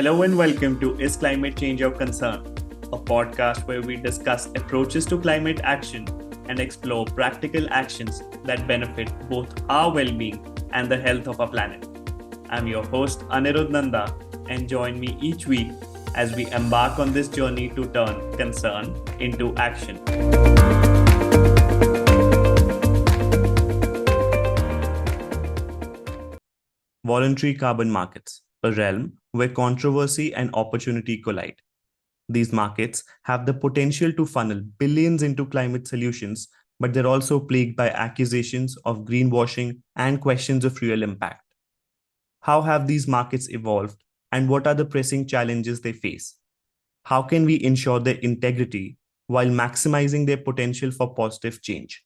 Hello and welcome to Is Climate Change Your Concern? A podcast where we discuss approaches to climate action and explore practical actions that benefit both our well-being and the health of our planet. I'm your host Anirudh Nanda, and join me each week as we embark on this journey to turn concern into action. Voluntary carbon markets, a realm where controversy and opportunity collide. These markets have the potential to funnel billions into climate solutions, but they're also plagued by accusations of greenwashing and questions of real impact. How have these markets evolved, and what are the pressing challenges they face? How can we ensure their integrity while maximizing their potential for positive change?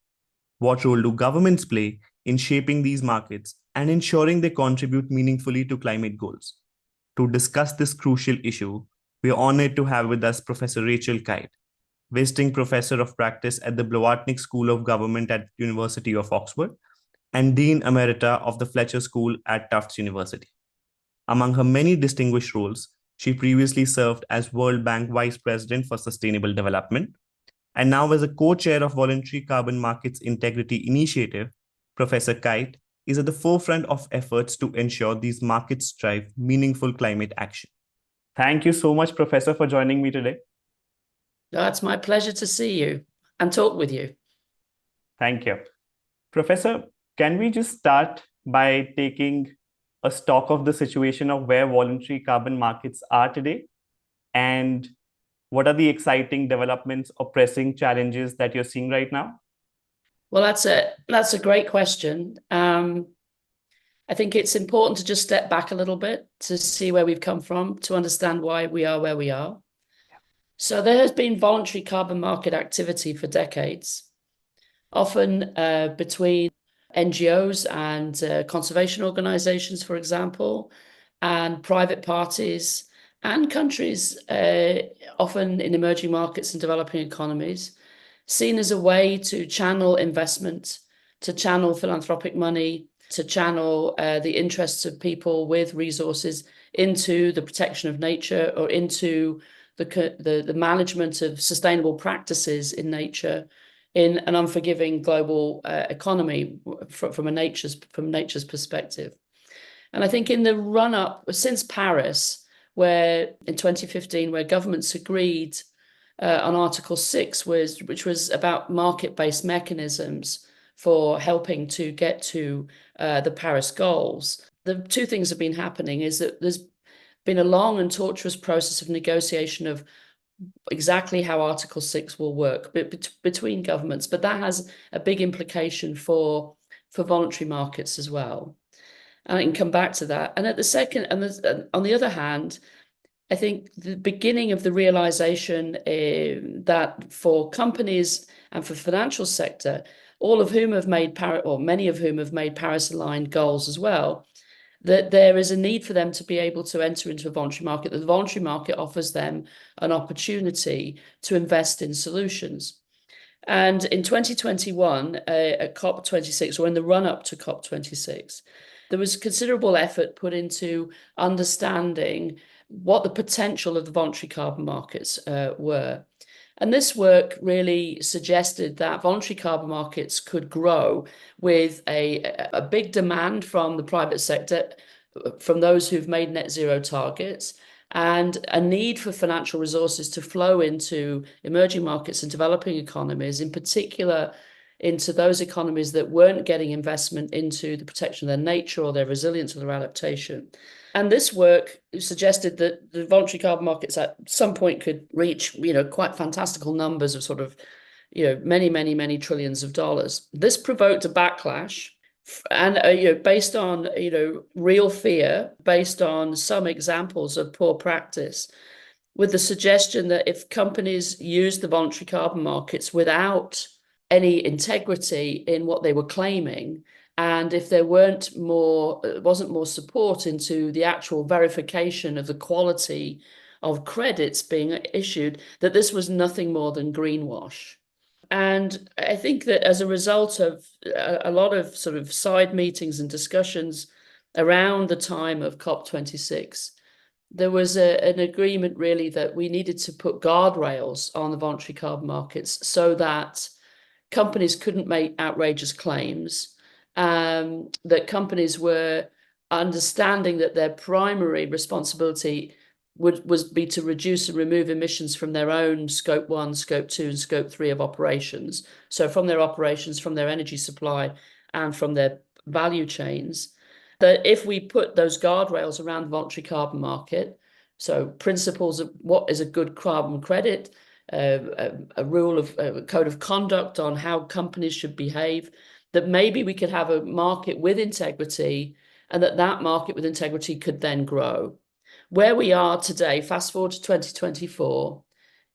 What role do governments play in shaping these markets and ensuring they contribute meaningfully to climate goals? To discuss this crucial issue, we are honored to have with us Professor Rachel Kyte, visiting professor of practice at the Blavatnik School of Government at University of Oxford and Dean Emerita of the Fletcher School at Tufts University. Among her many distinguished roles, she previously served as World Bank Vice President for Sustainable Development, and now as a co-chair of Voluntary Carbon Markets Integrity Initiative. Professor Kyte is at the forefront of efforts to ensure these markets drive meaningful climate action. Thank you so much, Professor, for joining me today. It's my pleasure to see you and talk with you. Thank you. Professor, can we just start by taking a stock of the situation of where voluntary carbon markets are today? And what are the exciting developments or pressing challenges that you're seeing right now? Well, that's a great question. I think it's important to just step back a little bit to see where we've come from, to understand why we are where we are. So there has been voluntary carbon market activity for decades, often between NGOs and conservation organizations, for example, and private parties and countries, often in emerging markets and developing economies, seen as a way to channel investment, to channel philanthropic money, to channel the interests of people with resources into the protection of nature or into the management of sustainable practices in nature in an unforgiving global economy from nature's perspective. And I think in the run-up since Paris, where in 2015, where governments agreed on Article 6, which was about market-based mechanisms for helping to get to the Paris goals, the two things have been happening is that there's been a long and torturous process of negotiation of exactly how Article 6 will work between governments, but that has a big implication for voluntary markets as well. And I can come back to that. And on the other hand, I think the beginning of the realization that for companies and for financial sector, all of whom have made many of whom have made Paris-aligned goals as well, that there is a need for them to be able to enter into a voluntary market, that the voluntary market offers them an opportunity to invest in solutions. And in 2021, at COP26, or in the run-up to COP26, there was considerable effort put into understanding what the potential of the voluntary carbon markets were. And this work really suggested that voluntary carbon markets could grow with a big demand from the private sector, from those who've made net zero targets, and a need for financial resources to flow into emerging markets and developing economies, in particular into those economies that weren't getting investment into the protection of their nature or their resilience or their adaptation. And this work suggested that the voluntary carbon markets at some point could reach, quite fantastical numbers of sort of, many, many, many trillions of dollars. This provoked a backlash and, based on, real fear, based on some examples of poor practice, with the suggestion that if companies used the voluntary carbon markets without any integrity in what they were claiming, and if there wasn't more support into the actual verification of the quality of credits being issued, that this was nothing more than greenwash. And I think that as a result of a lot of sort of side meetings and discussions around the time of COP26, there was an agreement really that we needed to put guardrails on the voluntary carbon markets so that companies couldn't make outrageous claims, that companies were understanding that their primary responsibility was be to reduce and remove emissions from their own scope 1, scope 2, and scope 3 of operations. So from their operations, from their energy supply, and from their value chains. That if we put those guardrails around the voluntary carbon market, so principles of what is a good carbon credit, a rule of a code of conduct on how companies should behave, that maybe we could have a market with integrity, and that market with integrity could then grow. Where we are today, fast forward to 2024,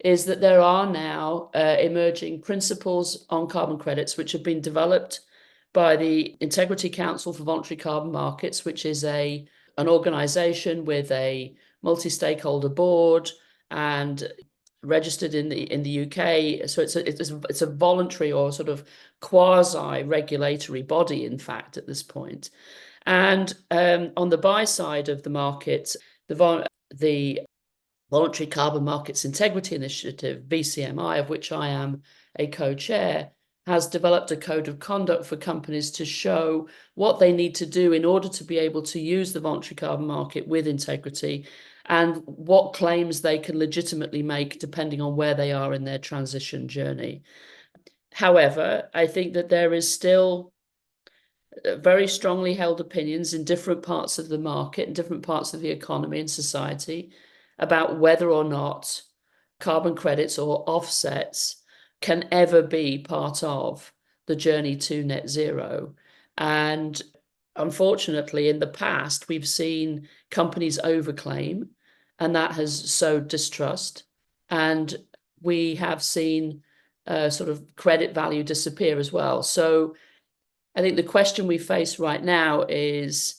is that there are now emerging principles on carbon credits which have been developed by the Integrity Council for Voluntary Carbon Markets, which is an organization with a multi-stakeholder board and registered in the UK. So it's a voluntary or sort of quasi-regulatory body, in fact, at this point. And on the buy side of the market, the Voluntary Carbon Markets Integrity Initiative, VCMI, of which I am a co-chair, has developed a code of conduct for companies to show what they need to do in order to be able to use the voluntary carbon market with integrity, and what claims they can legitimately make depending on where they are in their transition journey. However, I think that there is still very strongly held opinions in different parts of the market and different parts of the economy and society about whether or not carbon credits or offsets can ever be part of the journey to net zero. And unfortunately, in the past, we've seen companies overclaim, and that has sowed distrust. And we have seen sort of credit value disappear as well. So I think the question we face right now is,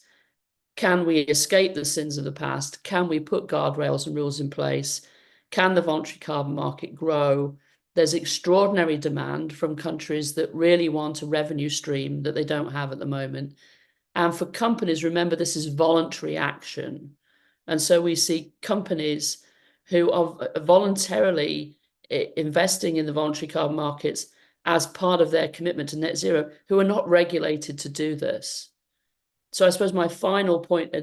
can we escape the sins of the past? Can we put guardrails and rules in place? Can the voluntary carbon market grow? There's extraordinary demand from countries that really want a revenue stream that they don't have at the moment. And for companies, remember, this is voluntary action. And so we see companies who are voluntarily investing in the voluntary carbon markets as part of their commitment to net zero, who are not regulated to do this. So I suppose my final point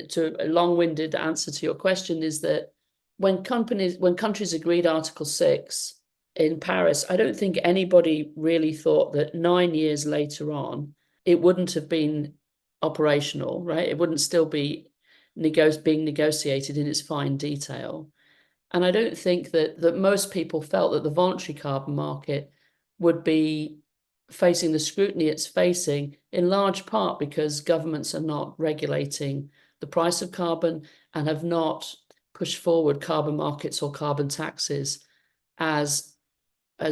to a long-winded answer to your question is that when countries agreed Article 6 in Paris, I don't think anybody really thought that 9 years later on, it wouldn't have been operational, right? It wouldn't still be being negotiated in its fine detail. And I don't think that most people felt that the voluntary carbon market would be facing the scrutiny it's facing, in large part because governments are not regulating the price of carbon and have not pushed forward carbon markets or carbon taxes as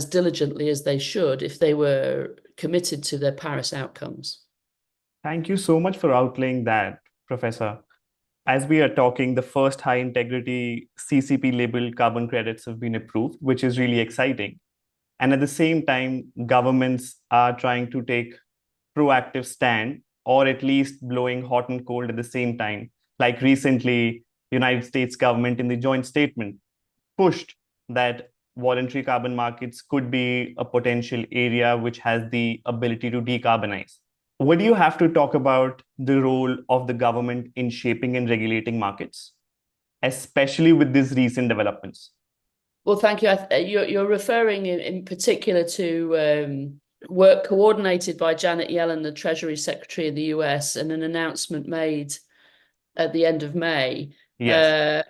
diligently as they should if they were committed to their Paris outcomes. Thank you so much for outlaying that, Professor. As we are talking, the first high integrity CCP labeled carbon credits have been approved, which is really exciting. And at the same time, governments are trying to take proactive stand, or at least blowing hot and cold at the same time. Like recently, United States government in the joint statement pushed that voluntary carbon markets could be a potential area which has the ability to decarbonize. What do you have to talk about the role of the government in shaping and regulating markets, especially with these recent developments? Well, thank you. You're referring in particular to work coordinated by Janet Yellen, the Treasury Secretary in the US, and an announcement made at the end of May. Yes.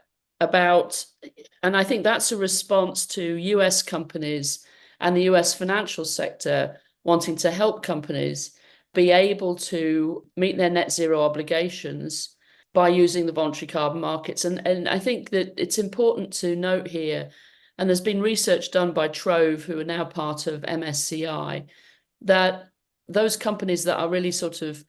And I think that's a response to US companies and the US financial sector wanting to help companies be able to meet their net zero obligations by using the voluntary carbon markets. And I think that it's important to note here, and there's been research done by Trove, who are now part of MSCI, that those companies that are really sort of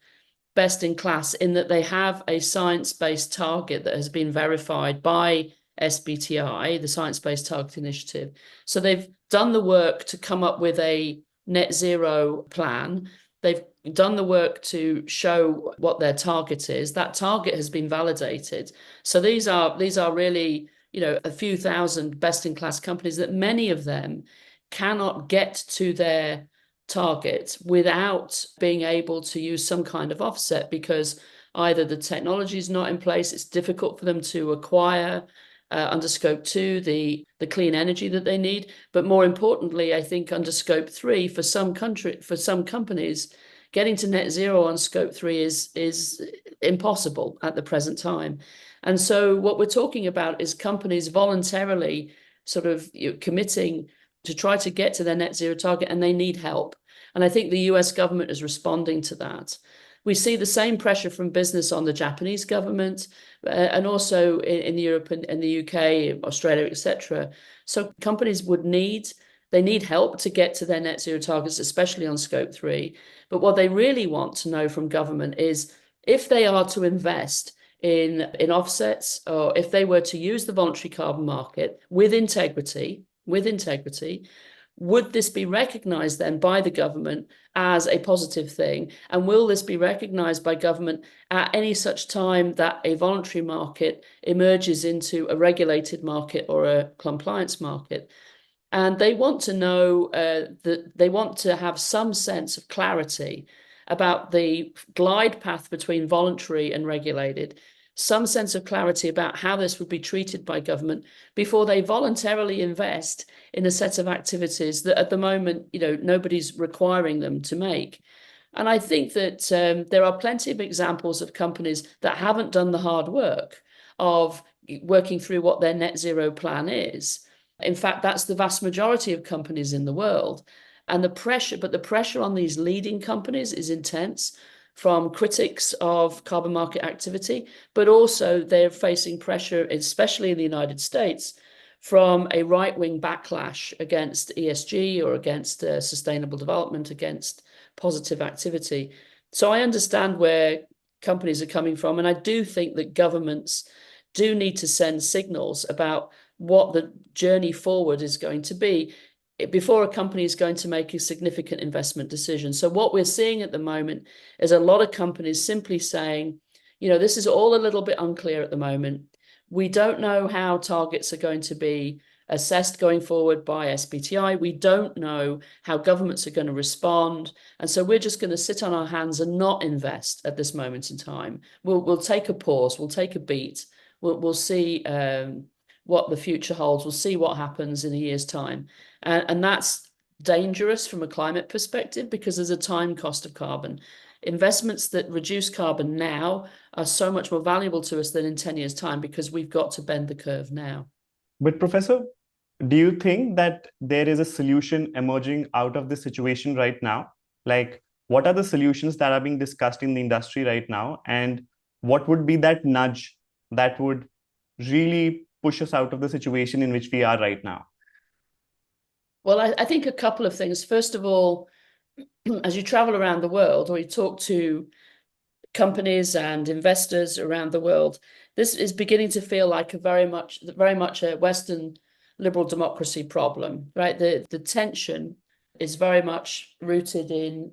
best in class in that they have a science-based target that has been verified by SBTI, the Science-Based Target Initiative. So they've done the work to come up with a net zero plan. They've done the work to show what their target is. That target has been validated. So these are really, a few thousand best-in-class companies that many of them cannot get to their target without being able to use some kind of offset, because either the technology is not in place, it's difficult for them to acquire under scope 2 the clean energy that they need, but more importantly, I think under scope 3 for some companies, getting to net zero on scope 3 is impossible at the present time. And so what we're talking about is companies voluntarily sort of committing to try to get to their net zero target, and they need help. And I think the US government is responding to that. We see the same pressure from business on the Japanese government, and also in Europe and the UK, Australia, etc. So companies need help to get to their net zero targets, especially on scope 3. But what they really want to know from government is, if they are to invest in offsets, or if they were to use the voluntary carbon market with integrity, would this be recognized then by the government as a positive thing? And will this be recognized by government at any such time that a voluntary market emerges into a regulated market or a compliance market? And they want to know that they want to have some sense of clarity about the glide path between voluntary and regulated, some sense of clarity about how this would be treated by government before they voluntarily invest in a set of activities that at the moment, nobody's requiring them to make. And I think that there are plenty of examples of companies that haven't done the hard work of working through what their net zero plan is. In fact, that's the vast majority of companies in the world. And the pressure on these leading companies is intense, from critics of carbon market activity, but also they're facing pressure, especially in the United States, from a right-wing backlash against ESG or against sustainable development, against positive activity. So I understand where companies are coming from, and I do think that governments do need to send signals about what the journey forward is going to be before a company is going to make a significant investment decision. So what we're seeing at the moment is a lot of companies simply saying, this is all a little bit unclear at the moment. We don't know how targets are going to be assessed going forward by SBTi. We don't know how governments are going to respond. And so we're just going to sit on our hands and not invest at this moment in time. We'll take a pause. We'll take a beat. We'll see what the future holds. We'll see what happens in a year's time. And that's dangerous from a climate perspective, because there's a time cost of carbon. Investments that reduce carbon now are so much more valuable to us than in 10 years' time, because we've got to bend the curve now. But Professor, do you think that there is a solution emerging out of this situation right now? Like, what are the solutions that are being discussed in the industry right now? And what would be that nudge that would really push us out of the situation in which we are right now? Well, I think a couple of things. First of all, as you travel around the world or you talk to companies and investors around the world, this is beginning to feel like very much a Western liberal democracy problem, right? The tension is very much rooted in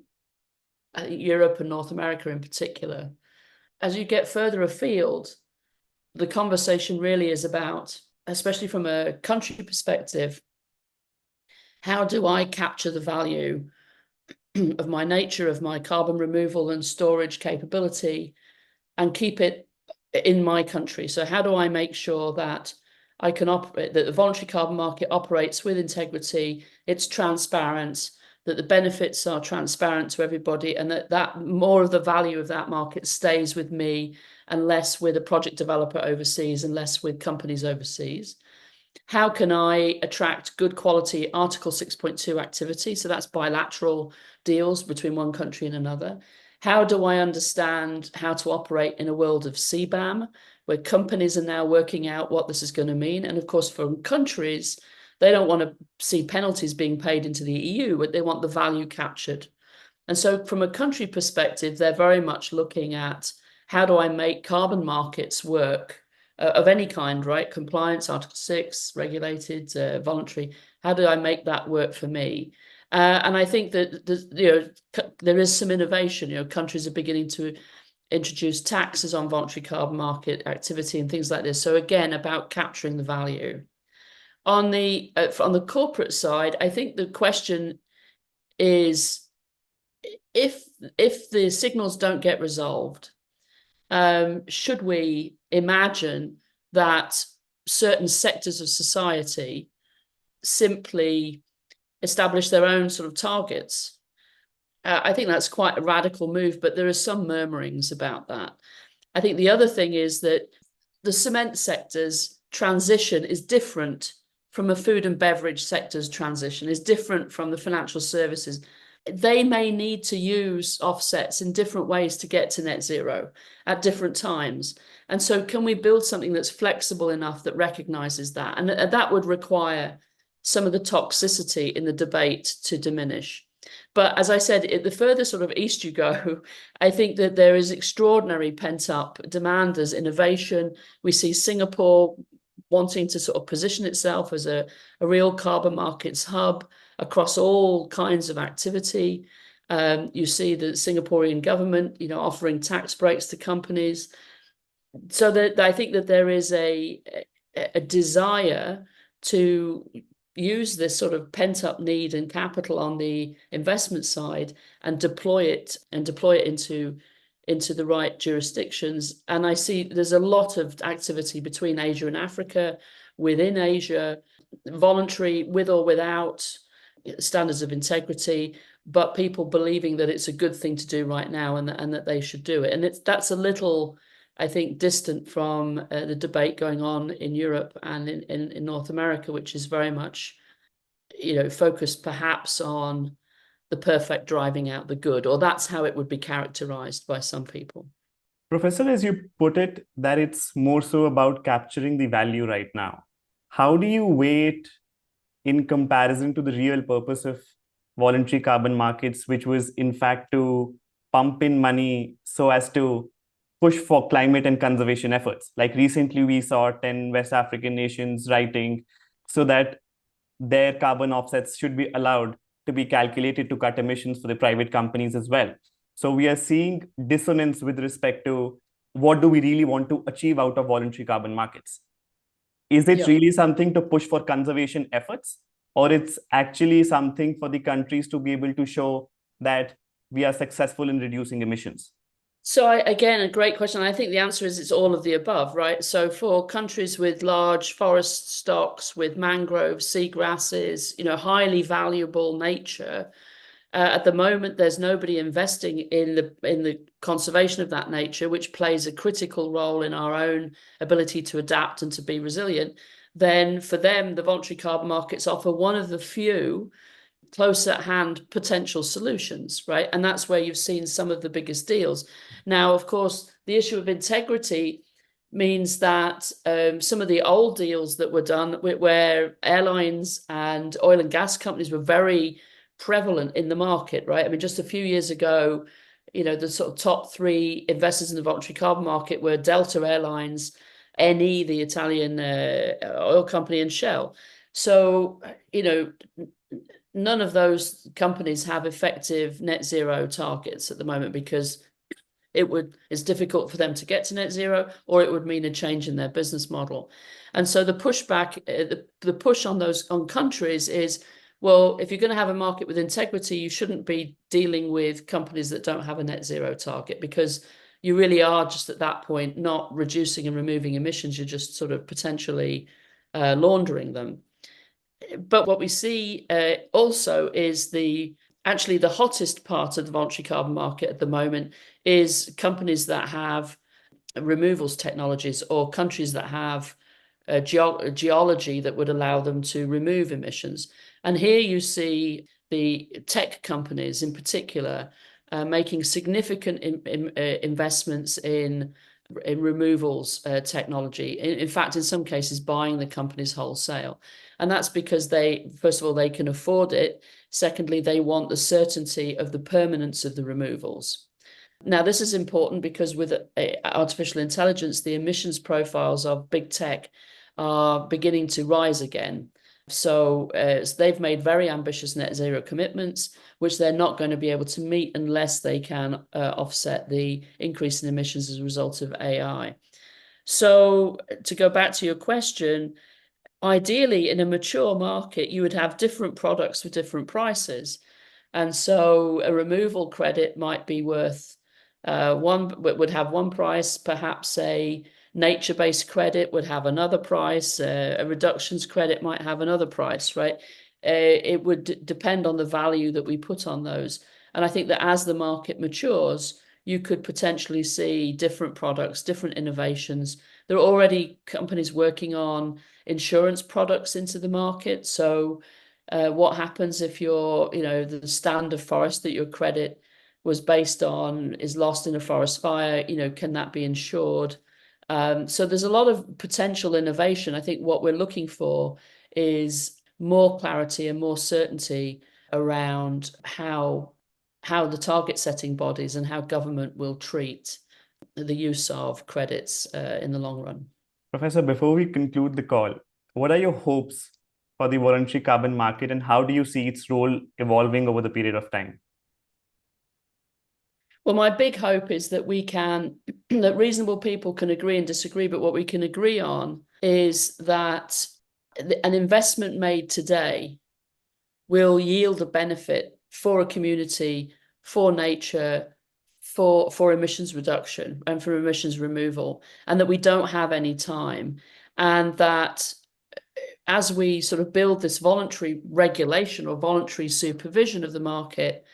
Europe and North America in particular. As you get further afield, the conversation really is about, especially from a country perspective, how do I capture the value of my nature, of my carbon removal and storage capability, and keep it in my country? So how do I make sure that I can operate, that the voluntary carbon market operates with integrity, it's transparent, that the benefits are transparent to everybody, and that more of the value of that market stays with me and less with a project developer overseas and less with companies overseas? How can I attract good quality Article 6.2 activity? So that's bilateral deals between one country and another. How do I understand how to operate in a world of CBAM, where companies are now working out what this is going to mean? And of course, for countries, they don't want to see penalties being paid into the EU, but they want the value captured. And so from a country perspective, they're very much looking at, how do I make carbon markets work of any kind, right? Compliance, Article 6, regulated, voluntary. How do I make that work for me? And I think that there is some innovation. Countries are beginning to introduce taxes on voluntary carbon market activity and things like this. So again, about capturing the value. On the corporate side, I think the question is if the signals don't get resolved, should we imagine that certain sectors of society simply establish their own sort of targets? I think that's quite a radical move, but there are some murmurings about that. I think the other thing is that the cement sector's transition is different from a food and beverage sector's transition, is different from the financial services. They may need to use offsets in different ways to get to net zero at different times. And so can we build something that's flexible enough that recognizes that? And that would require some of the toxicity in the debate to diminish. But as I said, the further sort of east you go, I think that there is extraordinary pent-up demand as innovation. We see Singapore wanting to sort of position itself as a real carbon markets hub across all kinds of activity. You see the Singaporean government, offering tax breaks to companies. So that I think that there is a desire to use this sort of pent-up need and capital on the investment side and deploy it into the right jurisdictions. And I see there's a lot of activity between Asia and Africa, within Asia, voluntary, with or without standards of integrity, but people believing that it's a good thing to do right now and that they should do it. And that's a little, I think, distant from the debate going on in Europe and in North America, which is very much, focused perhaps on the perfect driving out the good, or that's how it would be characterized by some people. Professor, as you put it, that it's more so about capturing the value right now. How do you weigh it in comparison to the real purpose of voluntary carbon markets, which was in fact to pump in money so as to push for climate and conservation efforts? Like recently, we saw 10 West African nations writing so that their carbon offsets should be allowed to be calculated to cut emissions for the private companies as well. So we are seeing dissonance with respect to what do we really want to achieve out of voluntary carbon markets? Is it really something to push for conservation efforts, or it's actually something for the countries to be able to show that we are successful in reducing emissions? So again, a great question. I think the answer is it's all of the above, right? So for countries with large forest stocks, with mangroves, seagrasses, highly valuable nature, at the moment, there's nobody investing in the conservation of that nature, which plays a critical role in our own ability to adapt and to be resilient. Then for them, the voluntary carbon markets offer one of the few close at hand potential solutions, right? And that's where you've seen some of the biggest deals. Now, of course, the issue of integrity means that some of the old deals that were done where airlines and oil and gas companies were very prevalent in the market, right? I mean, just a few years ago, the sort of top three investors in the voluntary carbon market were Delta Airlines, Eni, the Italian oil company, and Shell. So, none of those companies have effective net zero targets at the moment because it's difficult for them to get to net zero, or it would mean a change in their business model. And so the pushback, the push on countries is, well, if you're going to have a market with integrity, you shouldn't be dealing with companies that don't have a net zero target, because you really are just at that point not reducing and removing emissions. You're just sort of potentially laundering them. But what we see also is actually the hottest part of the voluntary carbon market at the moment is companies that have removals technologies, or countries that have geology that would allow them to remove emissions. And here you see the tech companies in particular making significant investments in removals technology. In fact, in some cases, buying the companies wholesale. And that's because first of all, they can afford it. Secondly, they want the certainty of the permanence of the removals. Now, this is important because with artificial intelligence, the emissions profiles of big tech are beginning to rise again. So they've made very ambitious net zero commitments, which they're not going to be able to meet unless they can offset the increase in emissions as a result of AI. So to go back to your question, ideally in a mature market, you would have different products with different prices. And so a removal credit might be worth would have one price, perhaps a nature-based credit would have another price, a reductions credit might have another price, right? It would depend on the value that we put on those. And I think that as the market matures, you could potentially see different products, different innovations. There are already companies working on insurance products into the market. So what happens if the stand of forest that your credit was based on is lost in a forest fire? Can that be insured? So there's a lot of potential innovation. I think what we're looking for is more clarity and more certainty around how the target setting bodies and how government will treat the use of credits in the long run. Professor, before we conclude the call, what are your hopes for the voluntary carbon market and how do you see its role evolving over the period of time? Well, my big hope is that that reasonable people can agree and disagree, but what we can agree on is that an investment made today will yield a benefit for a community, for nature, for emissions reduction and for emissions removal, and that we don't have any time. And that as we sort of build this voluntary regulation or voluntary supervision of the market,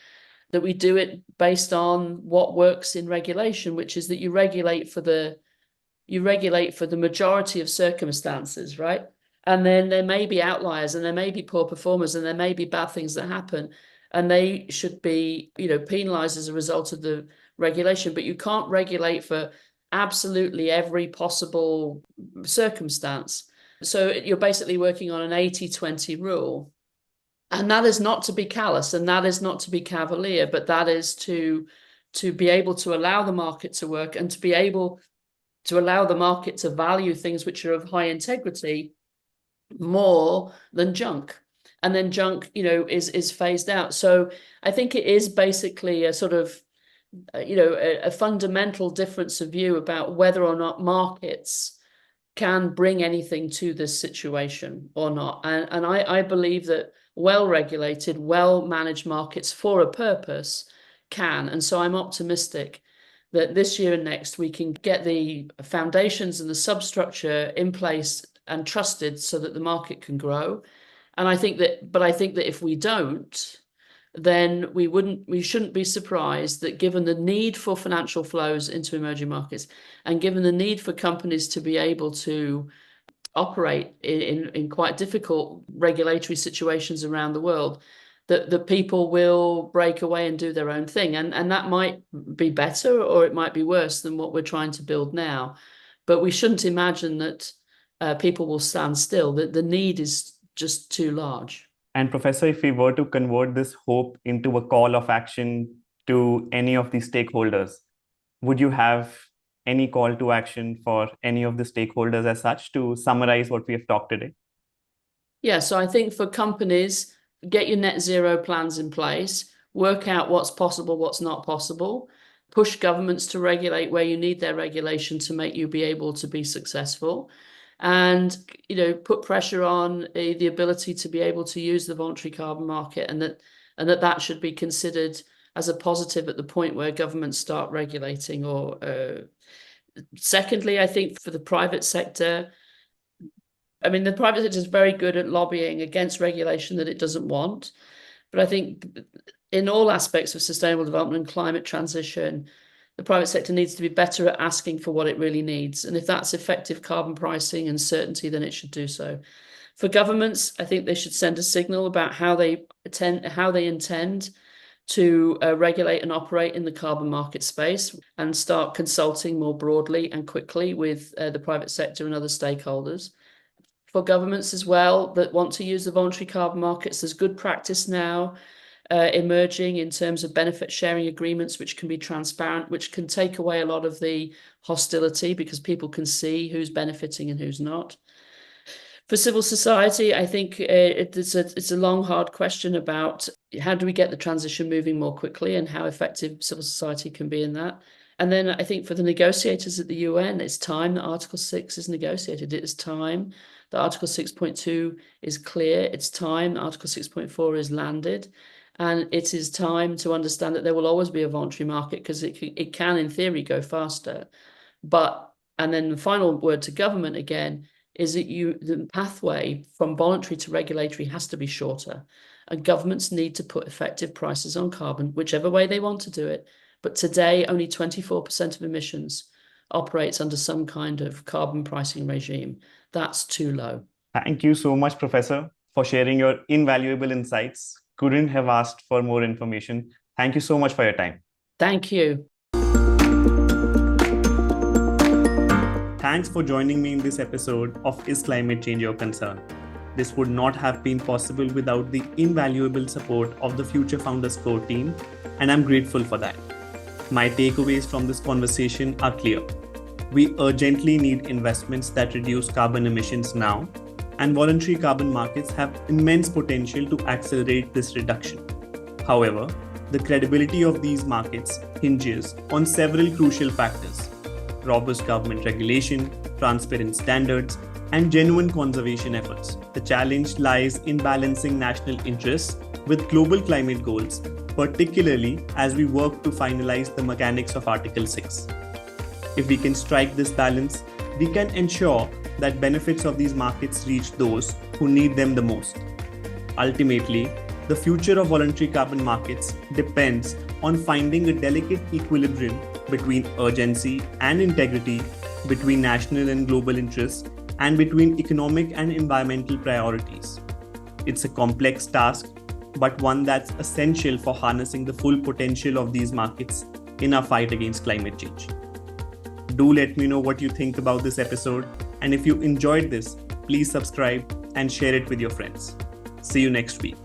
that we do it based on what works in regulation, which is that you regulate for the majority of circumstances, right? And then there may be outliers and there may be poor performers and there may be bad things that happen, and they should be, penalized as a result of the regulation. But you can't regulate for absolutely every possible circumstance. So you're basically working on an 80-20 rule. And that is not to be callous and that is not to be cavalier, but that is to be able to allow the market to work and to be able to allow the market to value things which are of high integrity more than junk. And then junk, is phased out. So I think it is basically a sort of, a fundamental difference of view about whether or not markets can bring anything to this situation or not. And I believe that well-regulated, well-managed markets for a purpose can. And so I'm optimistic that this year and next we can get the foundations and the substructure in place and trusted so that the market can grow. And I think that if we don't, then we shouldn't be surprised that given the need for financial flows into emerging markets and given the need for companies to be able to operate in quite difficult regulatory situations around the world, that the people will break away and do their own thing. And that might be better or it might be worse than what we're trying to build now. But we shouldn't imagine that people will stand still. The need is just too large. And Professor, if we were to convert this hope into a call of action to any of the stakeholders, would you have any call to action for any of the stakeholders as such to summarize what we have talked today? Yeah, so I think for companies, get your net zero plans in place, work out what's possible, what's not possible, push governments to regulate where you need their regulation to make you be able to be successful, and put pressure on the ability to be able to use the voluntary carbon market, and that should be considered as a positive at the point where governments start regulating. Or secondly, I think for the private sector, the private sector is very good at lobbying against regulation that it doesn't want. But I think in all aspects of sustainable development and climate transition, the private sector needs to be better at asking for what it really needs. And if that's effective carbon pricing and certainty, then it should do so. For governments, I think they should send a signal about how they intend to regulate and operate in the carbon market space and start consulting more broadly and quickly with the private sector and other stakeholders. For governments as well that want to use the voluntary carbon markets, there's good practice now emerging in terms of benefit sharing agreements, which can be transparent, which can take away a lot of the hostility because people can see who's benefiting and who's not. For civil society, I think it's a long, hard question about how do we get the transition moving more quickly and how effective civil society can be in that. And then I think for the negotiators at the UN, it's time that Article 6 is negotiated. It is time that Article 6.2 is clear. It's time that Article 6.4 is landed. And it is time to understand that there will always be a voluntary market because it can, in theory, go faster. And then the final word to government again, is that the pathway from voluntary to regulatory has to be shorter, and governments need to put effective prices on carbon, whichever way they want to do it. But today, only 24% of emissions operates under some kind of carbon pricing regime. That's too low. Thank you so much, Professor, for sharing your invaluable insights. Couldn't have asked for more information. Thank you so much for your time. Thank you. Thanks for joining me in this episode of Is Climate Change Your Concern? This would not have been possible without the invaluable support of the Future Founders Core team, and I'm grateful for that. My takeaways from this conversation are clear. We urgently need investments that reduce carbon emissions now, and voluntary carbon markets have immense potential to accelerate this reduction. However, the credibility of these markets hinges on several crucial factors: robust government regulation, transparent standards, and genuine conservation efforts. The challenge lies in balancing national interests with global climate goals, particularly as we work to finalize the mechanics of Article 6. If we can strike this balance, we can ensure that benefits of these markets reach those who need them the most. Ultimately, the future of voluntary carbon markets depends on finding a delicate equilibrium between urgency and integrity, between national and global interests, and between economic and environmental priorities. It's a complex task, but one that's essential for harnessing the full potential of these markets in our fight against climate change. Do let me know what you think about this episode, and if you enjoyed this, please subscribe and share it with your friends. See you next week.